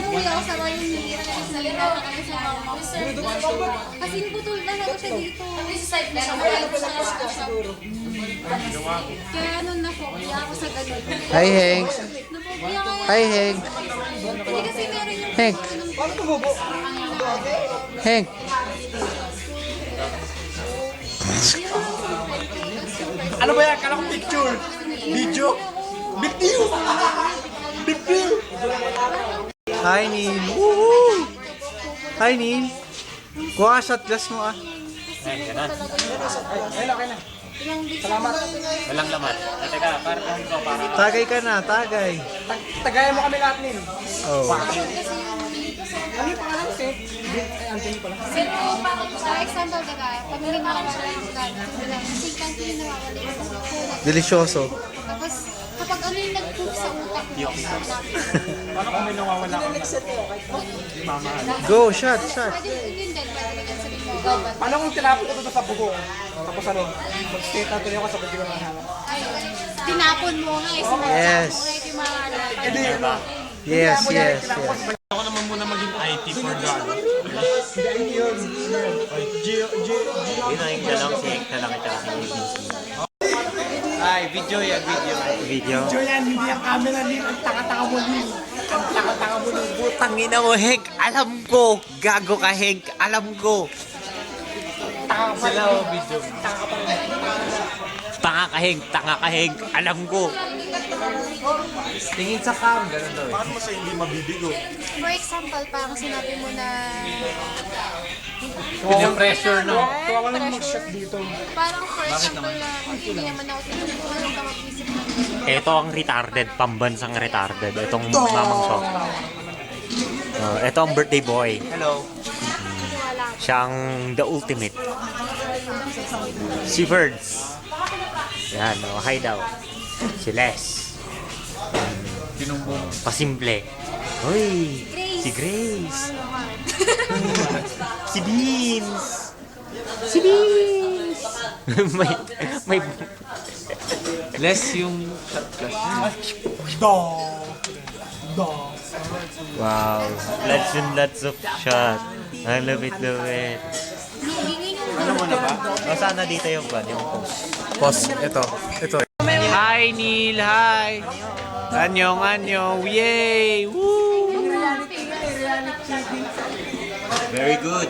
umuwi ako sa Royal Navy. Nalina na kami sa kasi putol talaga siya dito. Kaya ano napobiya ako sa ganun. Hi, Hank. Napobiya kaya. Hi, Hank. Hindi kasi meron yung... Hank. Hank. Ano ba yan? Kala ko picture. Video. Big deal. Big deal. Hi, Neil. Woohoo! Hi, Neil. Kuha ka shot glass mo ah. Ilang beach Salamat. Walang laman. Teka, para kung ito, para... Tagay ka na, tagay. Tagayan mo kami lahat nin. Oh. kasi yung dito sa... Ano yung pangalan ko, Seth? Anthony pala. Pero for example, diba, pag hindi nakawala ng gamit, kasi kanto yung nawawala yung Delisyoso. tapos, kapag ano yung nag-cook sa utak mo, Paano kung may nawawala ka na? Go, shot, shot. pwede yun din, pwede din sabihin mo, Paano kung tinapon ko ito sa buko? Tapos ano? Mag-state Anthony ako sa buko ng hanap. tinapon mo nga eh, sinadya Yes. mo nga yung mga Hindi, Yes, yes, yes. Ako naman muna maging IT for God. hindi yun. Hinahin ka lang, si ka lang ito sa ABC. Ay, video yan, video. Video? Joe yan, hindi ang camera nin. Ang taka-taka mo nin. Ang taka-taka mo nin. Putangina mo, Hank! Alam ko! Gago ka, Hank! Alam ko! Sila o video. Tanga ka, Hank! Tanga ka, Hank! Alam ko! Tingin sa cam, ganun daw eh. Paano mo sa hindi mabibigo? For example, parang sinabi mo na Pinapressure, no? Kung ako lang mag-shot dito. parang for example na hindi naman ako tinutulungan ka mag-isip ng Ito ang retarded, pambansang retarded. Itong mamang to. Ito ang birthday boy. Hello. Siyang the ultimate. Si Birds. Yan, hi daw. Si Les. Pasimple. Hoy, si Grace. Si Beans. Si Beans. may Les yung shot glass. Wow. Lots of shot. I love it, love it. Ano mo na ba? O sana dito yung ban, yung post. Pause. Ito. Hi, Neil. Hi. Anyong. Yay. Woo. Very good.